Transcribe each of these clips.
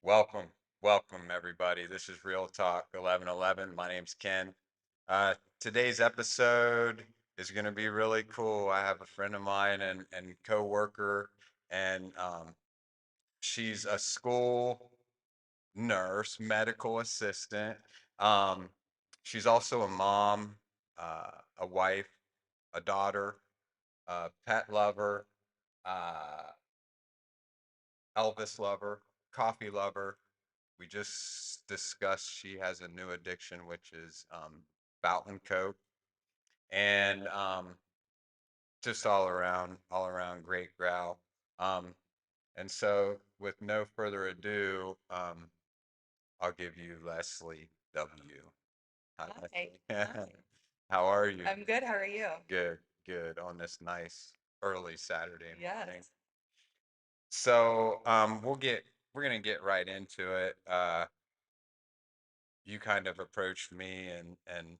Welcome, welcome everybody. This is Real Talk 1111. My name's Ken. Today's episode is going to be really cool. I have a friend of mine and co-worker, and she's a school nurse, medical assistant. Um, she's also a mom, a wife, a daughter, a pet lover, uh, Elvis lover, coffee lover. We just discussed she has a new addiction, which is Fountain Coke, and just all around great gal. Um, and so, with no further ado, I'll give you Leslie W. Hi, Hi. Leslie. Hi. How are you? I'm good. How are you? Good, good. On this nice early Saturday morning. Yes. So, we're gonna get right into it. You kind of approached me and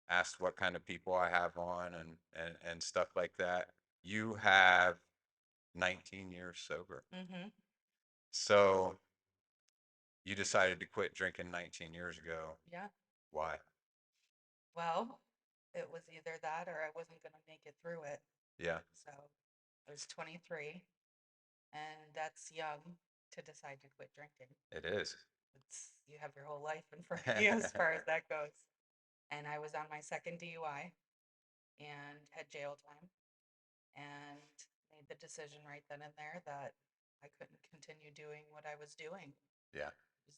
asked what kind of people I have on and stuff like that. You have 19 years sober. Mm-hmm. So you decided to quit drinking 19 years ago. Yeah. Why? Well, it was either that or I wasn't going to make it through it. Yeah, So I was 23, and that's young to decide to quit drinking. it is. You have your whole life in front of you as far as that goes. And I was on my second DUI and had jail time and made the decision right then and there that I couldn't continue doing what I was doing. Yeah. It, was,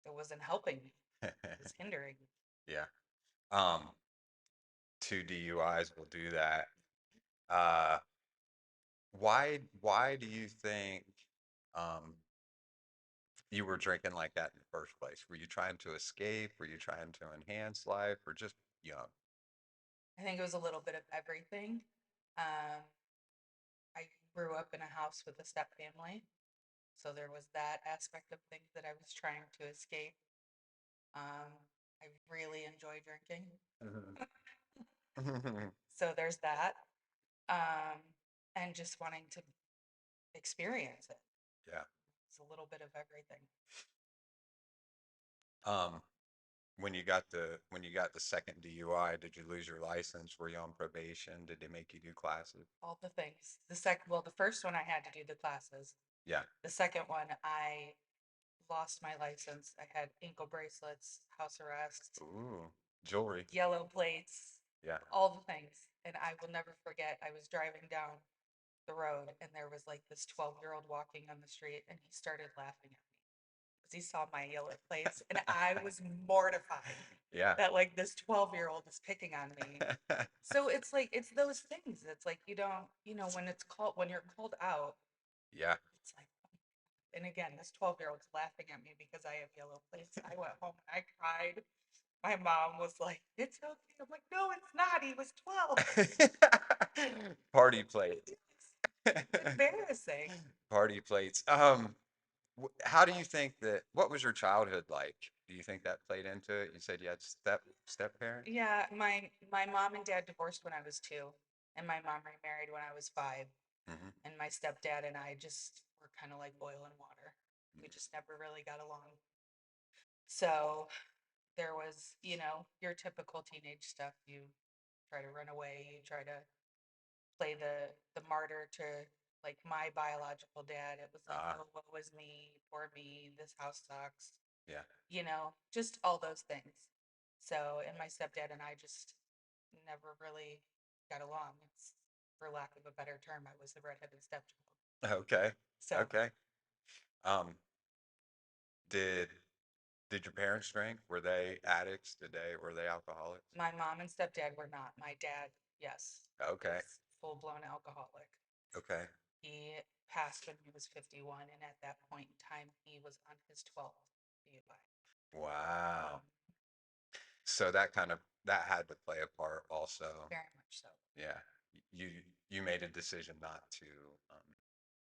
it wasn't helping me. It was hindering me. Yeah. Um, two DUIs will do that. Uh, why do you think um you were drinking like that in the first place? Were you trying to escape? Were you trying to enhance life or just young? I think it was a little bit of everything. Um, I grew up in a house with a step family, so there was that aspect of things that I was trying to escape. Um, I really enjoy drinking, so there's that. Um, and just wanting to experience it. Yeah. It's a little bit of everything. Um, when you got the second DUI, did you lose your license? Were you on probation? Did they make you do classes? All the things. The first one I had to do the classes. Yeah. The second one, I lost my license. I had ankle bracelets, house arrest, Ooh, jewelry. yellow plates, Yeah. all the things. And I will never forget, I was driving down the road and there was like this 12-year-old walking on the street and he started laughing at me because he saw my yellow plates and I was mortified Yeah. that like this 12-year-old is picking on me. So it's like it's those things. It's like you don't, when you're called out, Yeah. it's like and again, this 12-year-old's laughing at me because I have yellow plates. I went home and I cried. My mom was like, "It's okay." I'm like, "No, it's not. He was 12." Party plate. It's embarrassing. Party plates. How do you think that? What was your childhood like? Do you think that played into it? You said you had step parents. Yeah, my mom and dad divorced when I was 2, and my mom remarried when I was 5. Hmm. And my stepdad and I just were kind of like oil and water. We just never really got along. So there was, your typical teenage stuff. You try to run away, you try to play the martyr to like my biological dad. It was like, Ah, oh, what was me, poor me, this house sucks, yeah. just all those things. So, and my stepdad and I just never really got along. It's for lack of a better term, I was the redheaded stepchild. Okay. So Okay. Um, did did your parents drink? Were they addicts? Were they alcoholics? my mom and stepdad were not. My dad, yes, Okay. was full blown alcoholic. Okay. He passed when he was 51, and at that point in time, he was on his 12th DUI. Wow. Mm, So that had to play a part also. very much so. Yeah. You you made a decision not to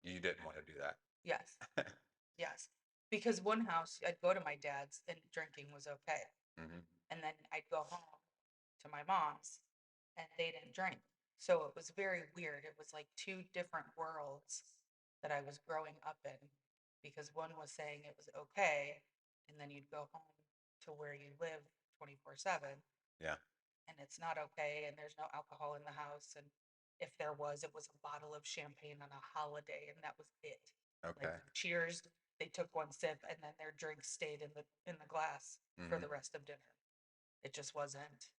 you didn't want to do Yes, that. yes. Because one house, I'd go to my dad's and drinking was okay. Hmm. And then I'd go home to my mom's and they didn't drink. So it was very weird. It was like two different worlds that I was growing up in. because one was saying it was okay, and then you'd go home to where you live 24/7, Yeah. and it's not okay, and there's no alcohol in the house, and if there was, it was a bottle of champagne on a holiday, and that was it. Like, Okay. cheers, they took one sip, and then their drink stayed in the glass for Hmm. the rest of dinner. It just wasn't,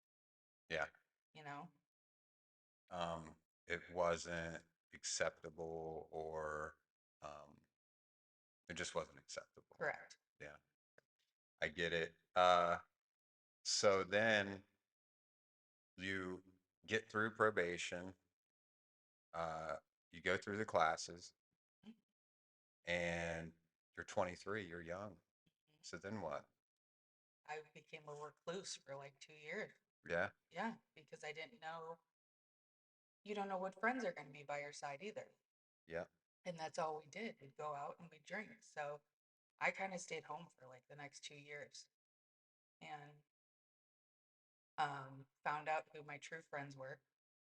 Yeah. you know? Um, it wasn't acceptable or um, it just wasn't acceptable. Correct. Yeah, I get it. So then you get through probation, uh, you go through the classes, Mhm. and you're 23, you're young. So then what? I became a recluse for like 2 years. Yeah, Yeah, because I didn't know, you don't know what friends are going to be by your side either. yeah, And that's all we did. We'd go out and we'd drink. So I kind of stayed home for like the next 2 years and found out who my true friends were.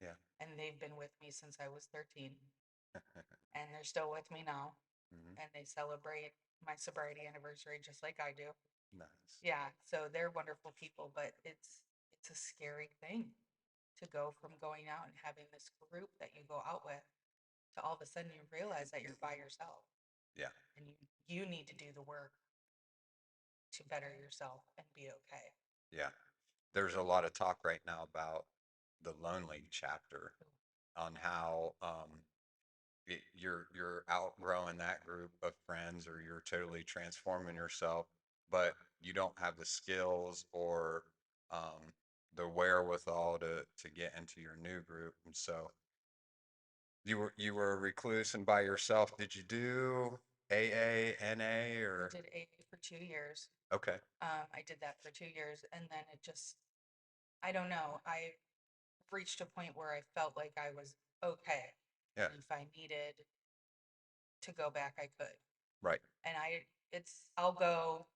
yeah. And they've been with me since I was 13. And they're still with me now. Hmm. And they celebrate my sobriety anniversary just like I do. Nice. Yeah, so they're wonderful people, but it's a scary thing to go from going out and having this group that you go out with to all of a sudden you realize that you're by yourself Yeah, and you need to do the work to better yourself and be okay. yeah. There's a lot of talk right now about the lonely chapter on how you're outgrowing that group of friends or you're totally transforming yourself, but you don't have the skills or um, the wherewithal to get into your new group. And so you were a recluse and by yourself. Did you do AA, NA, I or did AA for 2 years. okay? I did that for 2 years and then it just, I don't know. I reached a point where I felt like I was okay. Yeah, And if I needed to go back, I could. right. And I'll go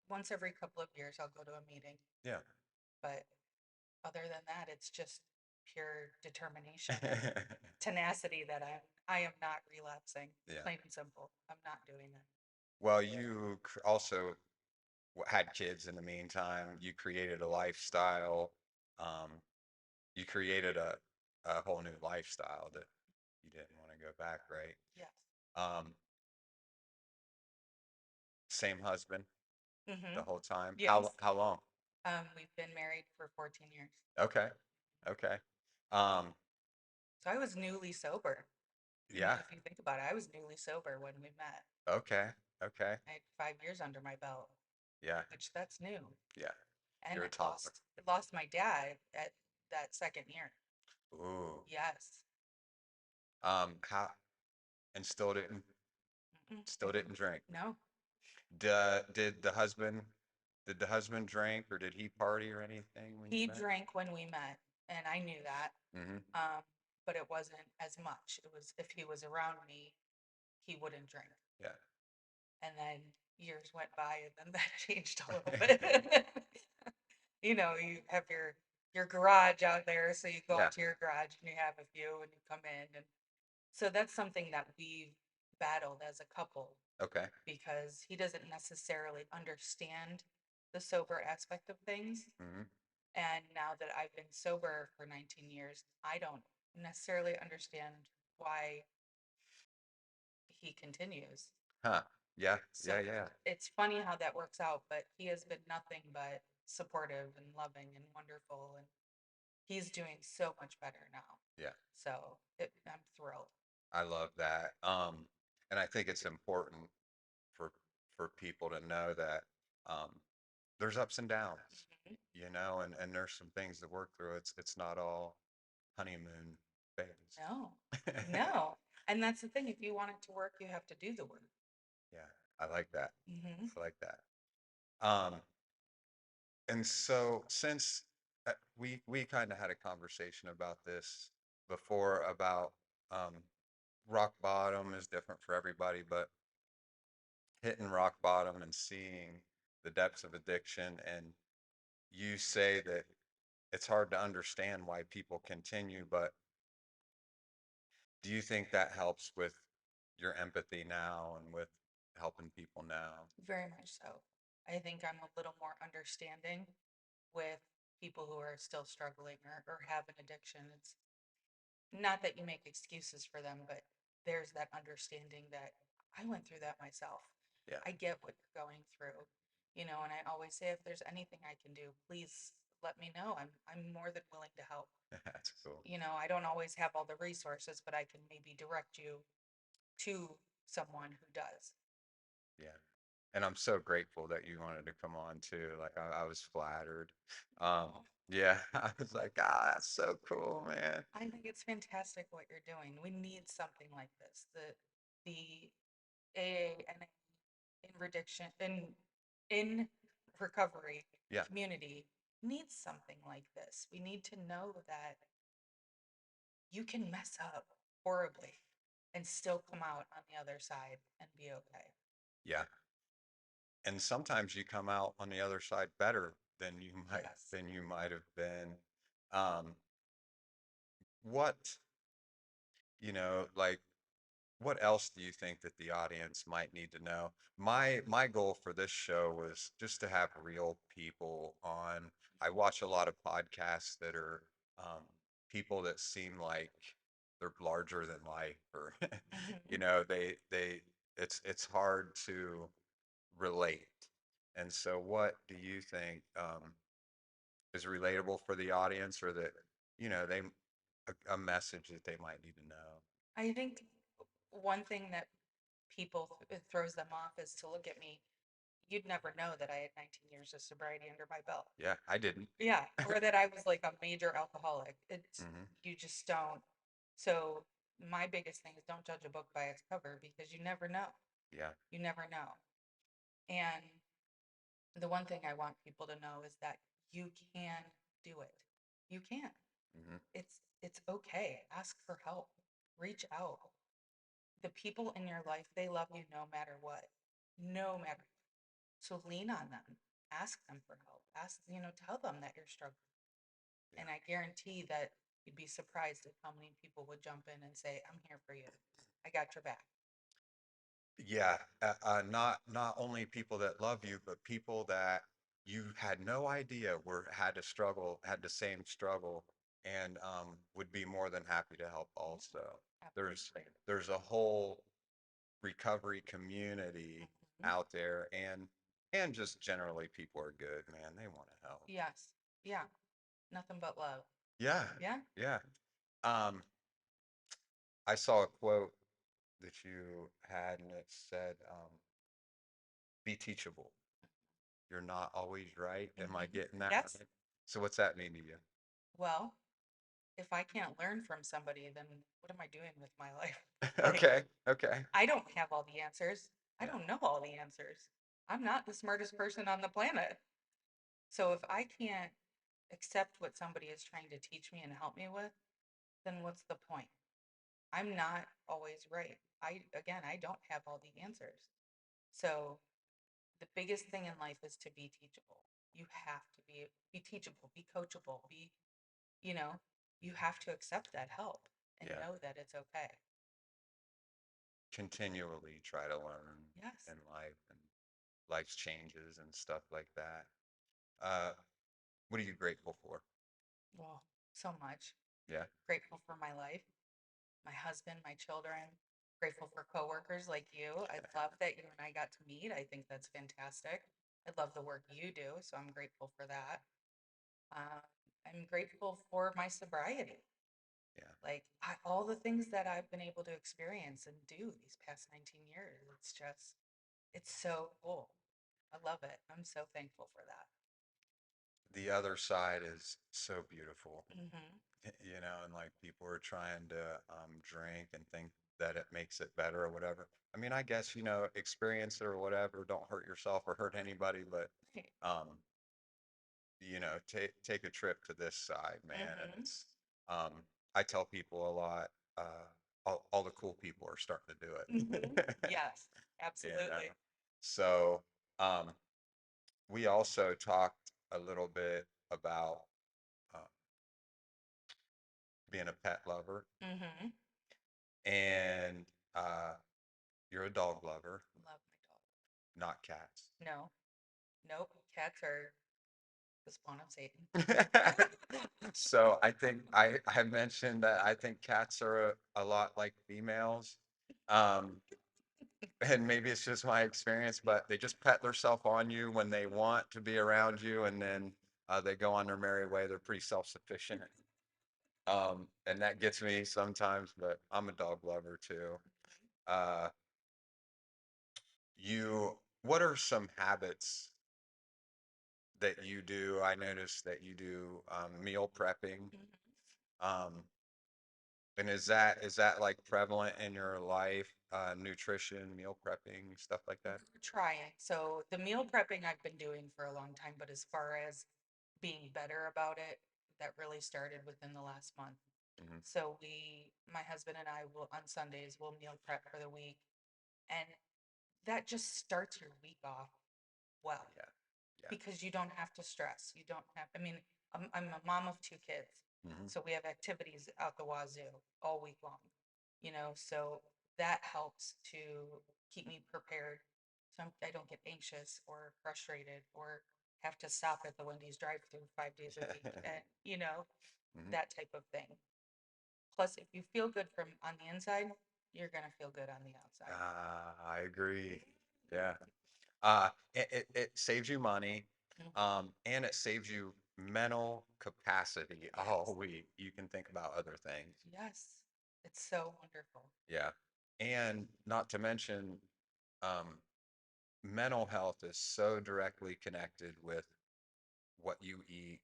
once every couple of years, I'll go to a meeting. Yeah. But other than that, it's just pure determination and tenacity that I am not relapsing. Yeah. Plain and simple. I'm not doing it. Well, you also had kids in the meantime. You created a lifestyle. Um, you created a whole new lifestyle that you didn't want to go back, right? Yes. Um, same husband the Mm-hmm. whole time. How Yes. how long? We've been married for 14 years. Okay, okay. Um, So I was newly sober. I mean, yeah. if you think about it, I was newly sober when we met. Okay, okay. I had 5 years under my belt, Yeah, which that's new. yeah. And You're a toddler. lost my dad at that second year. Ooh. Yes. How and Mm-mm. still didn't drink. No, Did the husband drink or did he party or anything when you he met? drank when we met, and I knew that. Mm-hmm. Um, but it wasn't as much. It was if he was around me, he wouldn't drink. Yeah. And then years went by, and then that changed a little bit. You have your garage out there, so you go Yeah. out to your garage and you have a few, and you come in, and so that's something that we've battled as a couple Okay. because he doesn't necessarily understand the sober aspect of things. Mm-hmm. And now that I've been sober for 19 years, I don't necessarily understand why he continues. Huh. Yeah. So Yeah. Yeah. it's funny how that works out, but he has been nothing but supportive and loving and wonderful. And he's doing so much better now. Yeah. So I'm thrilled. I love that. And I think it's important for for people to know that um, there's ups and downs, Mhm. and there's some things to work through. It's not all honeymoon phase. No, no. And that's the thing. If you want it to work, you have to do the work. Yeah, I like that. Hmm. I like that. And so since we kind of had a conversation about this before about um, rock bottom is different for everybody, but hitting rock bottom and seeing the depths of addiction, and you say that it's hard to understand why people continue, but do you think that helps with your empathy now and with helping people now? Very much so. I think I'm a little more understanding with people who are still struggling or have an addiction. It's not that you make excuses for them, but there's that understanding that I went through that myself. Yeah, I get what you're going through, and I always say if there's anything I can do, please let me know. I'm more than willing to help. that's cool. I don't always have all the resources, but I can maybe direct you to someone who does. Yeah. And I'm so grateful that you wanted to come on too. Like I was flattered. Um, Oh, yeah, I was like, that's so cool, man. I think it's fantastic what you're doing. We need something like this. The AA and in reduction in recovery Yeah, community needs something like this. We need to know that you can mess up horribly and still come out on the other side and be okay. yeah. And sometimes you come out on the other side better Yes. than you might have been. Um, what, like what else do you think that the audience might need to know? My goal for this show was just to have real people on. I watch a lot of podcasts that are um, people that seem like they're larger than life, or Hmm. they it's hard to relate. And so, what do you think is relatable for the audience, or that they a message that they might need to know? I think one thing that people it throws them off is to look at me. You'd never know that I had 19 years of sobriety under my belt. Yeah, I didn't. Yeah, or that I was like a major alcoholic. It's Hmm. you just don't. So my biggest thing is don't judge a book by its cover because you never know. Yeah. You never know. And the one thing I want people to know is that you can do it. You can. Hmm. It's okay. Ask for help. Reach out. The people in your life, they love you no matter what. No matter what. So lean on them. Ask them for help. Tell them that you're struggling. Yeah. And I guarantee that you'd be surprised at how many people would jump in and say, I'm here for you. I got your back. Yeah. Not only people that love you, but people that you had no idea had the same struggle, and would be more than happy to help Yeah, also. There's absolutely. there's a whole recovery community Mhm. out there, and just generally people are good, man. They want to help. Yes. Yeah. Nothing but love. Yeah. Yeah. Yeah. Um, I saw a quote that you had, and it said, be teachable. You're not always right. Am I Hmm. getting that Yes. right? So what's that mean to you? Well, if I can't learn from somebody, then what am I doing with my life? Like, Okay. Okay. I don't have all the answers. I Yeah. don't know all the answers. I'm not the smartest person on the planet. So if I can't accept what somebody is trying to teach me and help me with, then what's the point? I'm not always right. I don't have all the answers. So the biggest thing in life is to be teachable. You have to be teachable, be coachable, you know, you have to accept that help and Yeah. know that it's okay. Continually try to learn Yes. in life, and life's changes and stuff like that. Uh, what are you grateful for? Well, so much. Yeah. Grateful for my life, my husband, my children, grateful for coworkers like you. I love that you and I got to meet. I think that's fantastic. I love the work you do, so I'm grateful for that. Uh, I'm grateful for my sobriety. Yeah. Like all the things that I've been able to experience and do these past 19 years. It's so cool. I love it. I'm so thankful for that. The other side is so beautiful, Hmm. and like people are trying to drink and think that it makes it better or whatever. I mean, I guess, experience it or whatever. Don't hurt yourself or hurt anybody, but Right. um, take a trip to this side, man. And Hmm. it's I tell people a lot, all the cool people are starting to do Hmm. it. Yes, You know. absolutely. So we also talked a little bit about uh, being a pet lover, Hmm. and uh, you're a dog lover. Love my not cats. No, nope. Cats are the spawn of Satan. So I think I mentioned that I think cats are a lot like females. Um, and maybe it's just my experience, but they just pet themselves on you when they want to be around you, and then they go on their merry way. They're pretty self-sufficient. And that gets me sometimes, but I'm a dog lover too. Uh, what are some habits that you do? I noticed that you do meal prepping. Mhm. Um, and is that like prevalent in your life? Nutrition, meal prepping, stuff like that? We're trying. So the meal prepping I've been doing for a long time, but as far as being better about it, that really started within the last month. Hmm. So my husband and I will on Sundays we'll meal prep for the week, and that just starts your week off well Yeah, yeah. because you don't have to stress. You don't have, I mean, I'm a mom of two kids. Hmm. So we have activities out the wazoo all week long, so that helps to keep me prepared. So I don't get anxious or frustrated or have to stop at the Wendy's drive through 5 days a week and, Hmm. that type of thing. Plus, if you feel good from on the inside, you're going to feel good on the outside. I agree. Yeah. It saves you money, Mhm. and it saves you mental capacity all Yes. week. You can think about other things. Yes. It's so wonderful. Yeah. And not to mention, um, mental health is so directly connected with what you eat,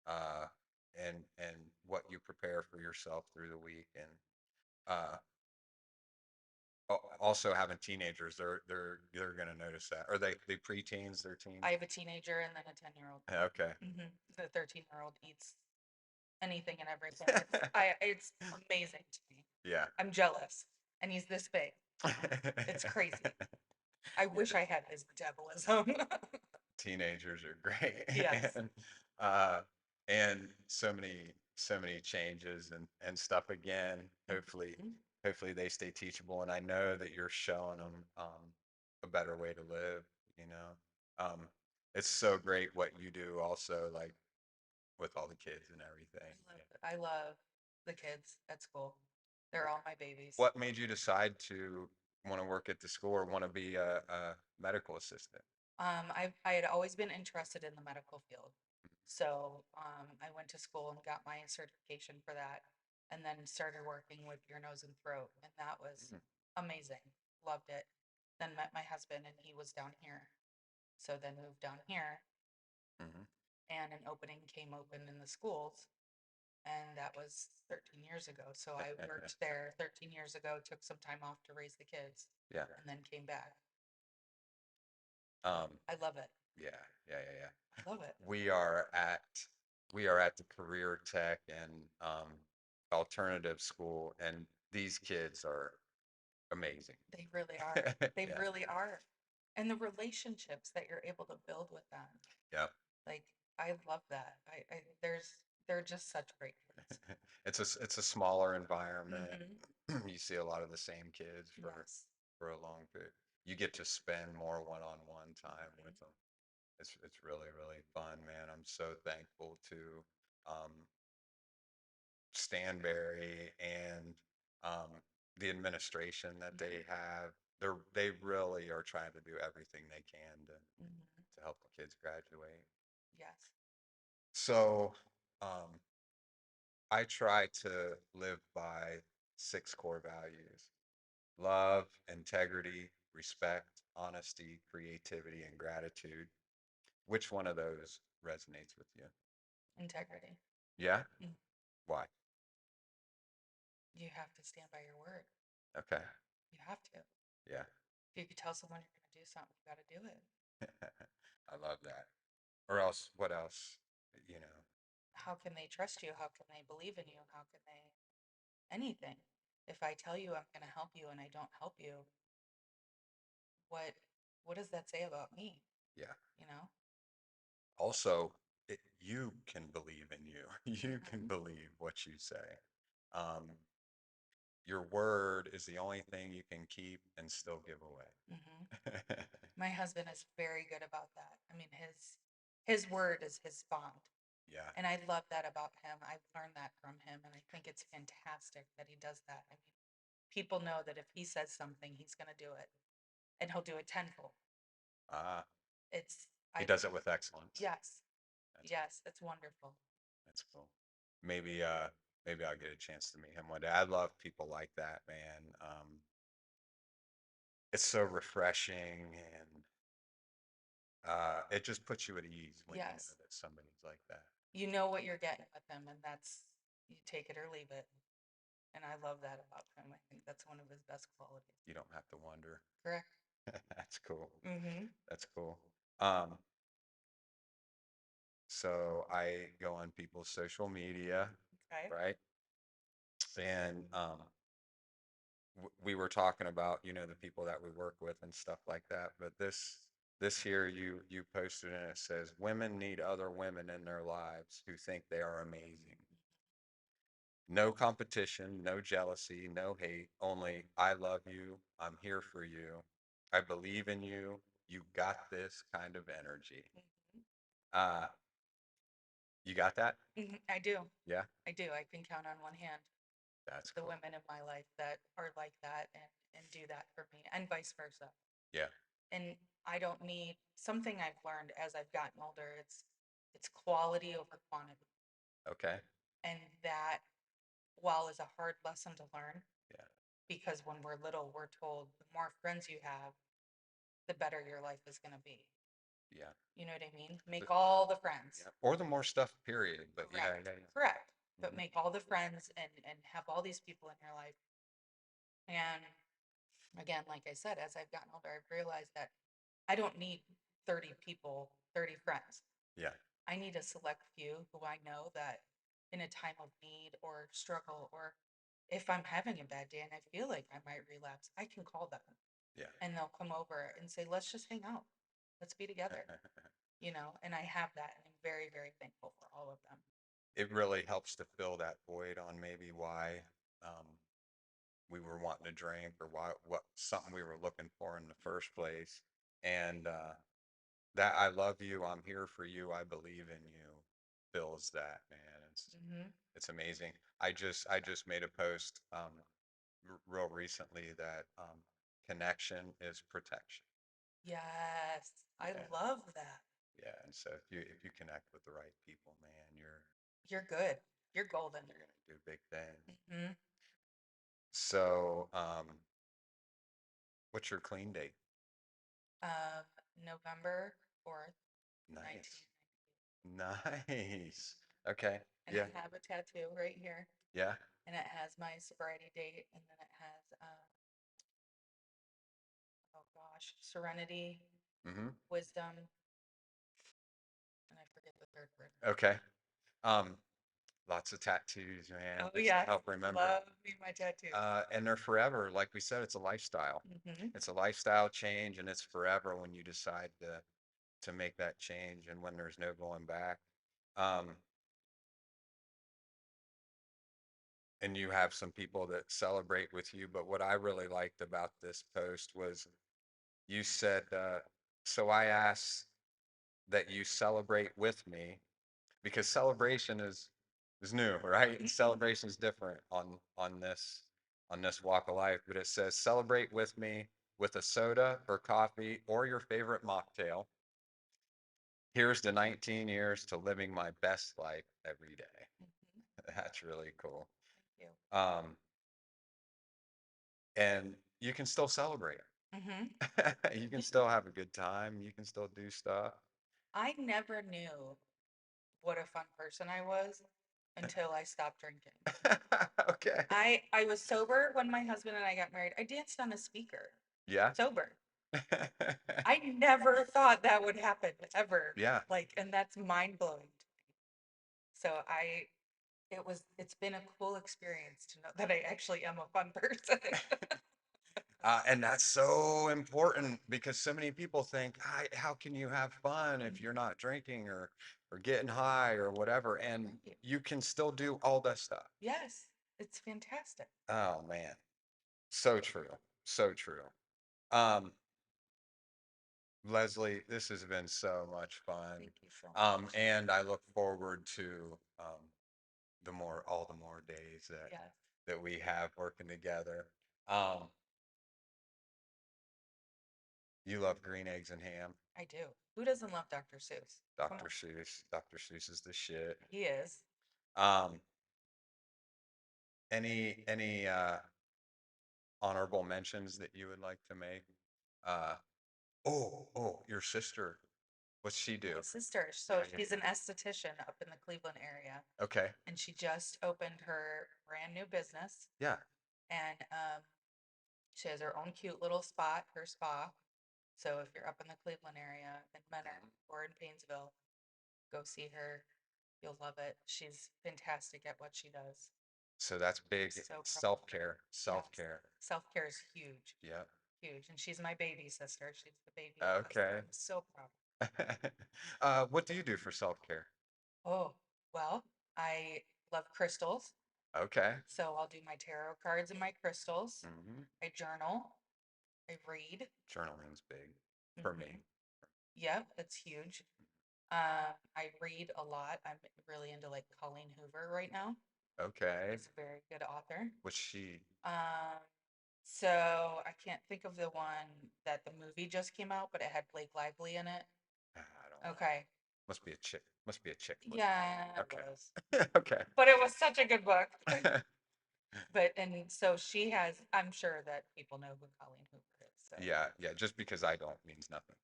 uh, and what you prepare for yourself through the week. And uh, also having teenagers, they're gonna notice that. Or they preteens, they're I teens. have a teenager and then a 10-year-old. Okay. The 13-year-old eats anything and everything. It's amazing to me. Yeah. I'm jealous. And he's this big. It's crazy. I Yeah, wish I had his metabolism. teenagers are great. Yes. And uh and so many changes and stuff again. Hopefully Mhm. hopefully they stay teachable, and I know that you're showing them a better way to live, you know. Um it's so great what you do also, like with all the kids and everything. I love the kids at school. They're all my babies. What made you decide to want to work at the school or want to be a medical assistant? I had always been interested in the medical field. So I went to school and got my certification for that, and then started working with ear, nose, and throat. And that was amazing. Loved it. Then met my husband, and he was down here. So then moved down here, Mm-hmm. and an opening came open in the schools. And that was 13 years ago. So I worked there 13 years ago, took some time off to raise the kids, Yeah. and then came back. Um, I love it. yeah, yeah, yeah, yeah. I love it. We are at we are at the career tech and alternative school, and these kids are amazing. They really are. They Yeah. really are. And the relationships that you're able to build with them. Yep. Like, I love that. They're just such great kids. It's a smaller environment. Hmm. You see a lot of the same kids Yes. for a long period. You get to spend more one-on-one time Mhm. with them. It's really really fun, man. I'm so thankful to um, Stanberry and the administration that they have. They really are trying to do everything they can Hmm. to help the kids graduate. Yes. So I try to live by 6 core values: love, integrity, respect, honesty, creativity, and gratitude. Which one of those resonates with you? Integrity. Yeah? Mm. Why? You have to stand by your word. Okay. You have to. Yeah. If you could tell someone you're going to do something, you got to do it. I love that. Or else, what else? You know, How can they trust you? How can they believe in you? How can they anything? If I tell you I'm going to help you and I don't help you, what what does that say about me? yeah. You know? Also, you can believe in you. You can Mhm. believe what you say. Um, your word is the only thing you can keep and still give Hmm. away. My husband is very good about that. I mean, his word is his bond. Yeah. And I love that about him. I've learned that from him, and I think it's fantastic that he does that. I mean, people know that if he says something, he's going to do it, and he'll do it tenfold. Ah, It's, he I, does it with excellence. yes, That's yes, it's wonderful. that's cool. Maybe maybe I'll get a chance to meet him one day. I love people like that, man. It's so refreshing and it just puts you at ease when you know Yes, that somebody's like that. you know what you're getting with him, and that's, you take it or leave it. And I love that about him. I think that's one of his best qualities. You don't have to wonder. Correct. That's cool. Mm-hmm. That's cool. Um, so I go on people's social media, Okay. right? And we were talking about, you know, the people that we work with and stuff like that. But this here you posted and it says women need other women in their lives who think they are amazing. No competition, no jealousy, no hate, only I love you, I'm here for you, I believe in you, you got this kind of energy. Uh, you got that? Mm-hmm. I do. Yeah, I do. I can count on one hand that's the cool. women in my life that are like that and do that for me, and vice versa. Yeah, And I don't need something I've learned as I've gotten older. It's quality over quantity, okay. and that, while is a hard lesson to learn, Yeah, because when we're little, we're told the more friends you have, the better your life is going to be. yeah. You know what I mean? Make The- all the friends. yeah. Or the more stuff, period. But yeah, Correct. yeah, Correct. yeah. But make all the friends and have all these people in your life. And again, like I said, as I've gotten older, I've realized that I don't need 30 people, 30 friends. Yeah, I need a select few who I know that in a time of need or struggle, or if I'm having a bad day and I feel like I might relapse, I can call them yeah. and they'll come over and say, let's just hang out. Let's be together, and I have that. And I'm very, very thankful for all of them. It really helps to fill that void on maybe why um, we were wanting to drink or why what something we were looking for in the first place. And that I love you, I'm here for you, I believe in you fills that, man. Hmm. It's amazing. I just made a post real recently that connection is protection. Yes, I Yeah. love that. Yeah, and so if you connect with the right people, man, You're good. You're golden. you're gonna do big things. Hmm. So, what's your clean date? Um, November 4th, Nice. 1990. Nice. Okay. And Yeah. I have a tattoo right here, Yeah. and it has my sobriety date, and then it has, oh gosh, serenity, Mm-hmm. wisdom, and I forget the third word. Okay. Um, lots of tattoos, man, Oh just to yes, help remember. love me my tattoos. And they're forever. Like we said, it's a lifestyle. Hmm. It's a lifestyle change, and it's forever when you decide to make that change, and when there's no going back. Um, and you have some people that celebrate with you. But what I really liked about this post was you said, so I asked that you celebrate with me because celebration is new, right? Celebration is different on this walk of life. But it says celebrate with me with a soda or coffee or your favorite mocktail. Here's to 19 years to living my best life every day. Hmm. That's really cool. Thank Um, and you can still celebrate. you. Hmm. You can Yeah. still have a good time. You can still do stuff. I never knew what a fun person I was until I stopped drinking. Okay. I was sober when my husband and I got married. I danced on a speaker, Yeah. sober. I never thought that would happen ever. Yeah. Like, and that's mind blowing. So it's been a cool experience to know that I actually am a fun person. And that's so important because so many people think, how can you have fun if you're not drinking or getting high or whatever? And Right. you can still do all that stuff. Yes, It's fantastic. Oh man, so true, so true. Um, Leslie, this has been so much fun. Thank you so much. And I look forward to all the more days Yes, that we have working together. Um, you love green eggs and ham. I do. Who doesn't love Dr. Seuss? Come Dr. on. Seuss. Dr. Seuss is the shit. He is. Um, any honorable mentions that you would like to make? Uh, your sister. What's she do? My sister. So she's an esthetician up in the Cleveland area, Okay. and she just opened her brand new business. Yeah. And she has her own cute little spot, her spa. So if you're up in the Cleveland area, in Menor or in Painesville, go see her. You'll love it. She's fantastic at what she does. So that's I'm big so proud of her. self-care. Yes. Self-care. Self-care is huge, Yeah. huge. And she's my baby sister. She's the baby of us. So Okay. I'm so proud. What do you do for self-care? Oh, well, I love crystals. Okay. So I'll do my tarot cards and my crystals. Hmm. I journal. I read. Journaling's big for Hmm. me. Yep, it's huge. I read a lot. I'm really into like Colleen Hoover right now. Okay. She's a very good author. Was she? Um, so I can't think of the one that the movie just came out, but it had Blake Lively in it. I don't know. Okay. Must be a chick. Must be a chick flick. Yeah, it Okay. was. Okay. But it was such a good book. But and so she has, I'm sure that people know who Colleen Hoover is. So Yeah, yeah. Just because I don't means nothing.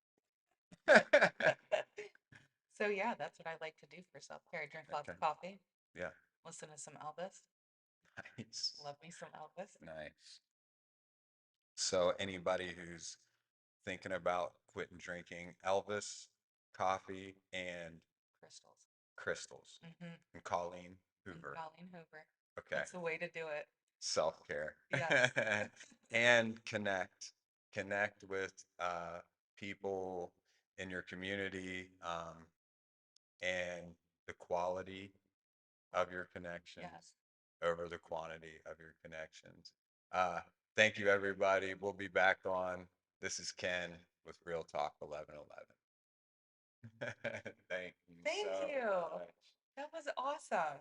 so yeah, that's what I like to do for self-care. I drink lots Okay. of coffee, Yeah. listen to some Elvis. Nice. Love me some Elvis. Nice. So anybody who's thinking about quitting drinking Elvis, coffee, and Crystals. crystals, Mm-hmm. and Colleen And Hoover. Colleen Hoover. Okay. That's the way to do it. Self-care. Yes. And connect with people in your community, and the quality of your connections Yes. over the quantity of your connections. Uh, Thank you, everybody. We'll be back on. This is Ken with Real Talk 1111. Thank you Thank so you. much. That was awesome.